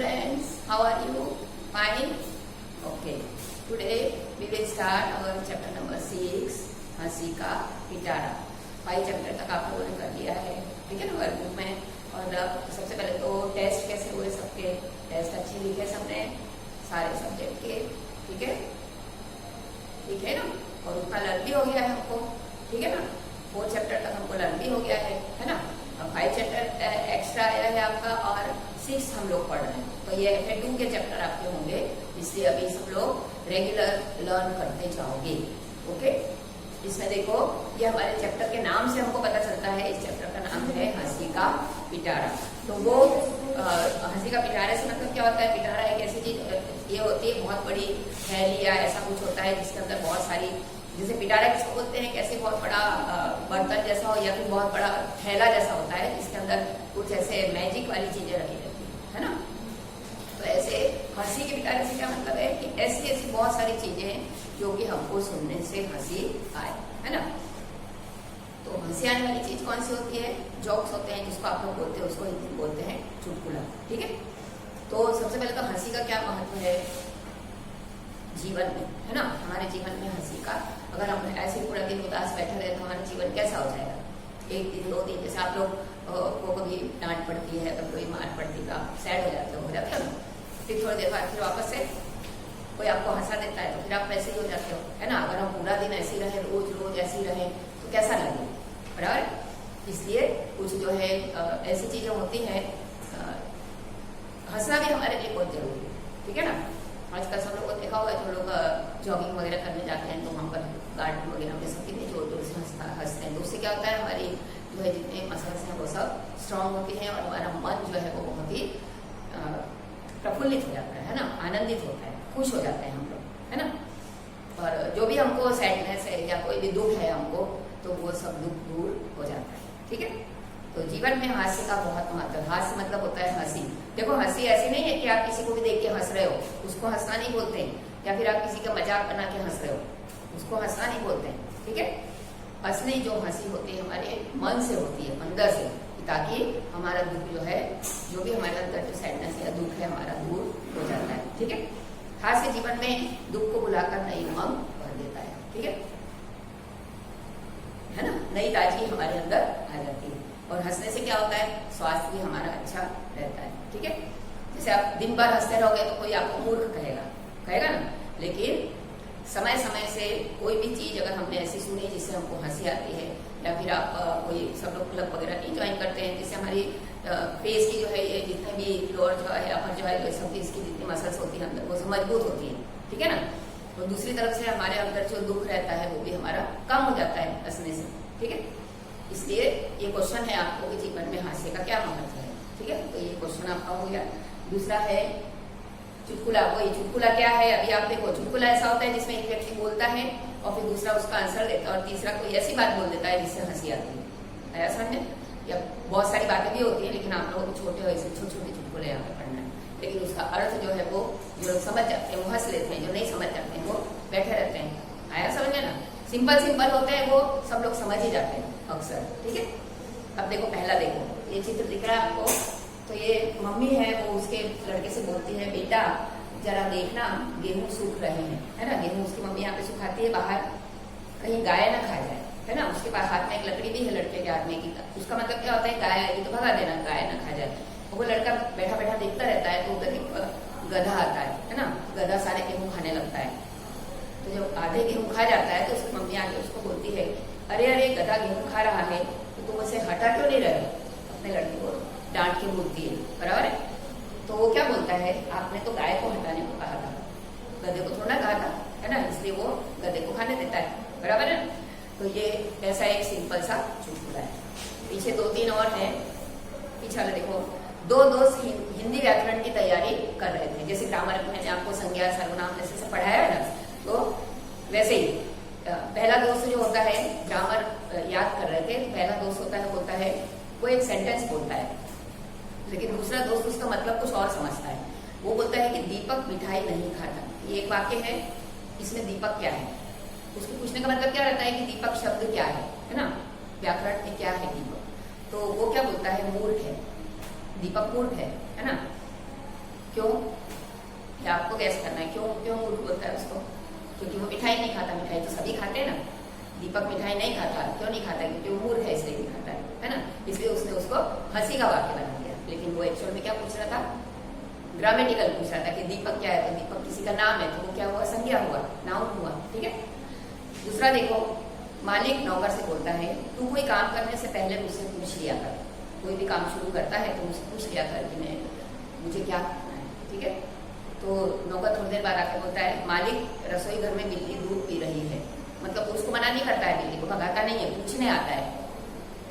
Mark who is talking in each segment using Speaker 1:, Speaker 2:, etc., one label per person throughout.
Speaker 1: students, how are you? Fine? Okay. Today we will start our chapter number 6, हंसी का पिटारा। 5 chapter तक आप लोगों ने कर लिया है, ठीक है ना, वर्कबुक में। और सबसे पहले तो टेस्ट कैसे हुए सबके, टेस्ट अच्छे लिखे सबने सारे सब्जेक्ट के, ठीक है, ठीक है ना। और उतना लर्न भी हो गया है हमको, ठीक है ना। 4 चैप्टर तक हमको लर्न भी हो गया है ना। अब 5 चैप्टर एक्स्ट्रा आया है आपका और 6 हम लोग पढ़ रहे हैं, तो ये FA2 के चैप्टर आपके होंगे, इसलिए अभी सब लोग रेगुलर लर्न करते जाओगे। ओके, इसमें देखो ये हमारे चैप्टर के नाम से हमको पता चलता है, इस चैप्टर का नाम है हंसी का पिटारा। तो वो हंसी का पिटारे से मतलब क्या होता है? पिटारा एक ऐसी चीज ये होती है, बहुत बड़ी थैली या ऐसा कुछ होता है जिसके अंदर बहुत सारी, जैसे पिटारा किसको बोलते हैं, कैसे बहुत बड़ा बर्तन जैसा हो या फिर बहुत बड़ा थैला जैसा होता है जिसके अंदर कुछ ऐसे मैजिक वाली चीजें रखी रहती है ना। तो ऐसे हंसी के पिटारे से क्या मतलब है कि ऐसी ऐसी बहुत सारी चीजें हैं जो कि हमको सुनने से हंसी आए, है ना। तो हंसी आने वाली चीज कौन सी होती है? जोक्स होते हैं, जिसको आप लोग बोलते हैं, उसको हिंदी बोलते हैं चुटकुला, ठीक है। तो सबसे पहले तो हंसी का क्या महत्व है जीवन में, है ना। हमारे जीवन में हंसी का, अगर हम ऐसे पूरा दिन उदास बैठे रहे तो हमारा जीवन कैसा हो जाएगा? 1 दिन 2 दिन, जैसे आप लोग को कभी डांट पड़ती है, कभी कोई मार पड़ती है, आप सैड हो जाते हो ना। फिर थोड़ी देर बाद फिर वापस से कोई आपको हंसा देता है तो फिर आप वैसे ही हो जाते हो, है ना। अगर हम पूरा दिन ऐसे ही रहे, रोज रोज ऐसे ही रहे तो कैसा लगे, बराबर। इसलिए कुछ जो है ऐसी चीजें होती हैं, हंसना भी हमारे लिए बहुत जरूरी है, ठीक है ना। आजकल सब लोगों को देखा होगा, जो लोग जॉगिंग वगैरह करने जाते हैं तो वहाँ पर गार्डन वगैरह में सब कितने जोर जोर से हंसते हैं। तो उससे क्या होता है, हमारी जो है जितने मसल्स हैं वो सब स्ट्रांग होती हैं और हमारा मन जो है वो बहुत ही प्रफुल्लित हो जाता है ना, आनंदित होता है, खुश हो जाते हैं हम लोग, है ना। और जो भी हमको सैडनेस है या कोई भी दुख है हमको, तो वो सब दुख दूर हो जाता है, ठीक है। तो जीवन में हास्य का बहुत महत्व है। हास्य मतलब होता है हंसी। देखो हंसी ऐसी नहीं है कि आप किसी को भी देख के हंस रहे हो, उसको हंसना नहीं बोलते, या फिर आप किसी का मजाक बना के हंस रहे हो, उसको हंसना नहीं बोलते, ठीक है। असली जो हंसी होती है हमारे मन से होती है, अंदर से, ताकि हमारा दुख जो है, जो भी हमारे अंदर जो सैडनेस या दुख है हमारा दूर हो जाता है, ठीक है। हास्य जीवन में दुख को बुलाकर नई उमंग भर देता है, ठीक है ना। नई ताजगी हमारे अंदर आ जाती है। और हंसने से क्या होता है? स्वास्थ्य भी हमारा अच्छा रहता है, ठीक है। जैसे आप दिन भर हंसते रहोगे तो कोई आपको मूर्ख कहेगा ना। लेकिन समय समय से कोई भी चीज अगर हमने ऐसी सुनी जिससे हमको हंसी आती है, या फिर आप कोई सब लोग क्लब वगैरह नहीं ज्वाइन करते हैं, जिससे हमारी फेस की जो है ये जितने भी लोअर जो है अपर जो है सब इसकी जितनी मसल्स होती है अंदर वो सब मजबूत होती है, ठीक है ना। तो दूसरी तरफ से हमारे अंदर जो दुख रहता है वो भी हमारा कम हो जाता है हंसने से, ठीक है। इसलिए ये क्वेश्चन है आपको कि जीवन में हास्य का क्या महत्व है, ठीक है। तो ये क्वेश्चन आपका हो गया। दूसरा है चुटकुला। वही चुटकुला क्या है? अभी आप देखो, चुटकुला ऐसा होता है जिसमें एक व्यक्ति बोलता है और फिर दूसरा उसका आंसर देता है, और तीसरा कोई ऐसी बात बोल देता है जिससे हंसी आती है, ऐसा समझे। या बहुत सारी बातें भी होती है, लेकिन आप लोगों को छोटे वैसे छोटे छोटे चुटकुले यहाँ पे पढ़ना है, लेकिन उसका अर्थ जो है वो जो लोग समझ जाते हैं वो हंस लेते हैं, जो नहीं समझ जाते हैं वो बैठे रहते हैं। आया समझे ना। सिंपल होते हैं वो सब लोग समझ ही जाते हैं अक्सर, ठीक है। अब देखो पहला, देखो ये चित्र दिख रहा है आपको। तो ये मम्मी है, वो उसके लड़के से बोलती है, बेटा जरा देखना गेहूं सूख रहे हैं, है ना। गेहूं उसकी मम्मी यहाँ पे सुखाती है बाहर, कहीं गाय ना खा जाए, है ना। उसके पास हाथ में एक लकड़ी भी है लड़के के हाथ में की, उसका मतलब क्या होता है, गाय आएगी तो भगा देना, गाय ना खा जाए। वो लड़का बैठा बैठा देखता रहता है, तो उधर एक गधा आता है ना। गधा सारे गेहूं खाने लगता है, तो जब आधे गेहूं खा जाता है तो उसकी मम्मी आके उसको बोलती है, अरे अरे गधा गेहूं खा रहा है तो तुम उसे हटा क्यों नहीं रहे हो? अपने लड़के को डांट के बोलती है, बराबर है। तो वो क्या बोलता है, आपने तो गाय को हटाने को कहा था, गधे को थोड़ा कहा था, है ना। इसलिए वो गधे को खाने देता है, बराबर है। तो ये ऐसा एक सिंपल सा चुटकुला है। पीछे 2-3 और है, पीछे देखो। 2 दोस्त हिंदी व्याकरण की तैयारी कर रहे थे। जैसे ग्रामर मैंने आपको संज्ञा सर्वनाम जैसे से पढ़ाया है ना, तो वैसे ही पहला दोस्त जो होता है ग्रामर याद कर रहे थे, पहला दोस्त होता है बोलता है, वो एक सेंटेंस बोलता है, लेकिन दूसरा दोस्त उसका मतलब कुछ और समझता है। वो बोलता है कि दीपक मिठाई नहीं खाता। ये एक वाक्य है, इसमें दीपक क्या है? उसके पूछने का मतलब क्या रहता है कि दीपक शब्द क्या है ना, व्याकरण में क्या है दीपक। तो वो क्या बोलता है, मूर्ख है, दीपक मूर्ख है ना। क्यों, ये आपको गैस करना है, क्यों क्यों मूर्ख बोलता है उसको? क्योंकि वो मिठाई नहीं खाता। मिठाई तो सभी खाते हैं ना, दीपक मिठाई नहीं खाता। क्यों नहीं खाता? क्योंकि वो मूर्ख है इसलिए नहीं खाता है ना। इसलिए उसने उसको हंसी का वाक्य बना दिया। लेकिन वो एक्चुअल में क्या पूछ रहा था? ग्रामेटिकल पूछ रहा था कि दीपक क्या है, तो दीपक किसी का नाम है, तो वो क्या हुआ? संज्ञा हुआ, नाउन हुआ। ठीक है। दूसरा देखो, मालिक नौकर से बोलता है तू कोई काम करने से पहले मुझसे पूछ लिया कर। कोई भी काम शुरू करता है तो मुझसे पूछ लिया कर कि मैं मुझे क्या करना है। ठीक है। तो नौकर थोड़ी देर बाद आकर बोलता है मालिक रसोई घर में बिल्ली दूध पी रही है। मतलब उसको मना नहीं करता है, बिल्ली को भगाता नहीं है, पूछने आता है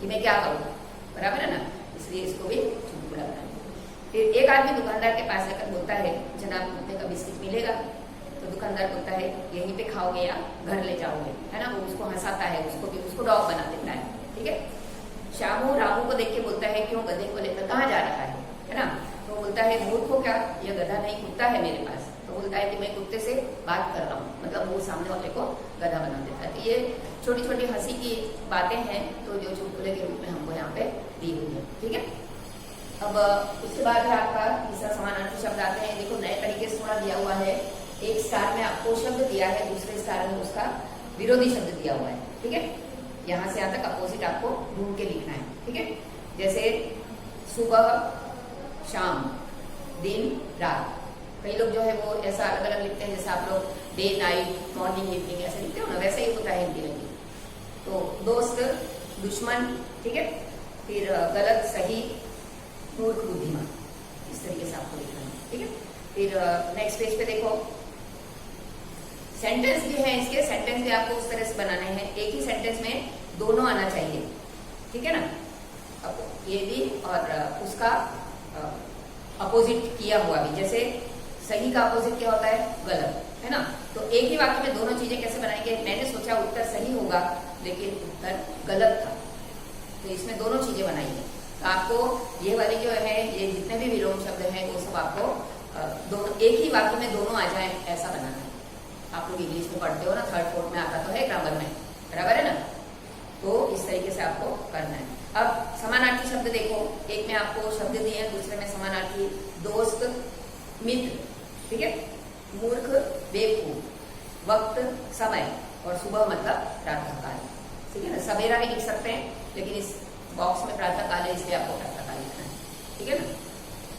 Speaker 1: कि मैं क्या करूँ। बराबर है ना, इसलिए इसको भी चुटकुला बनाया। फिर एक आदमी दुकानदार के पास जाकर बोलता है जनाब मुझे का बिस्किट मिलेगा? तो दुकानदार बोलता है यहीं पे खाओगे या घर ले जाओगे, है ना। वो उसको हंसाता है, उसको डॉग बना देता है। ठीक है। श्यामू रामू को देख के बोलता है क्यों गधे को लेकर कहाँ जा रहा है ना। तो बोलता है मूर्ख हो क्या, यह गधा नहीं कुत्ता है मेरे पास। तो बोलता है कि मैं कुत्ते से बात कर रहा हूँ, मतलब वो सामने वाले को गधा बना देता है। तो ये छोटी छोटी हंसी की बातें हैं तो जो चुटकुले के रूप में हमको यहाँ पे दी हुई है। ठीक है। अब उसके बाद है आपका तीसरा समानार्थी शब्द आते हैं। देखो नए तरीके से थोड़ा दिया हुआ है। एक स्टार में आपको शब्द दिया है, दूसरे स्टार में उसका विरोधी शब्द दिया हुआ है। ठीक है। यहाँ से यहाँ तक अपोजिट आपको ढूंढ के लिखना है। ठीक है। जैसे सुबह शाम, दिन रात। कई लोग जो है वो ऐसा अलग अलग लिखते हैं, जैसे आप लोग डे नाइट मॉर्निंग इवनिंग ऐसे लिखते हो ना, वैसे ही होता है हिंदी में भी। तो दोस्त दुश्मन, ठीक है। फिर गलत सही, मूर्ख बुद्धिमान, इस तरीके से आपको लिखना है। ठीक है। फिर नेक्स्ट पेज पे देखो सेंटेंस भी है इसके। सेंटेंस भी आपको उस तरह से बनाने हैं, एक ही सेंटेंस में दोनों आना चाहिए। ठीक है ना। अब ये भी और उसका अपोजिट किया हुआ भी। जैसे सही का अपोजिट क्या होता है? गलत, है ना। तो एक ही वाक्य में दोनों चीजें कैसे बनाएंगे? मैंने सोचा उत्तर सही होगा लेकिन उत्तर गलत था, तो इसमें दोनों चीजें बनाइए। तो आपको ये वाली जो है, ये जितने भी विलोम शब्द हैं वो सब आपको दोनों एक ही वाक्य में दोनों आ जाए ऐसा बनाना है। आप लोग इंग्लिश में पढ़ते हो ना, थर्ड फोर्थ में आता तो है ग्रामर में, बराबर है ना। तो इस तरीके से आपको करना है। अब समानार्थी शब्द देखो, एक में आपको शब्द दिए हैं, दूसरे में समानार्थी। दोस्त, मित्र, ठीक है। मूर्ख, बेवकूफ, वक्त, समय, और सुबह मतलब प्रातःकाल। ठीक है ना। सवेरा भी लिख सकते हैं, लेकिन इस बॉक्स में प्रातःकाल है इसलिए आपको प्रातःकाल लिखना है। ठीक है ना।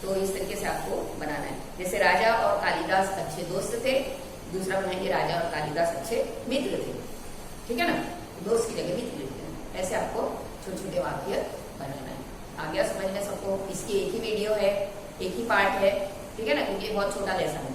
Speaker 1: तो इस तरीके से आपको बनाना है। जैसे राजा और कालिदास अच्छे दोस्त थे, दूसरा बनाएंगे राजा और कालिदास अच्छे मित्र थे। ठीक है ना। दोस्त की जगह मित्र लिखते हैं। ऐसे आपको छोटे छोटे वाक्य बनाना है। आ गया समझ में सबको? इसकी एक ही वीडियो है, एक ही पार्ट है। ठीक है ना, क्योंकि बहुत छोटा लेसन है।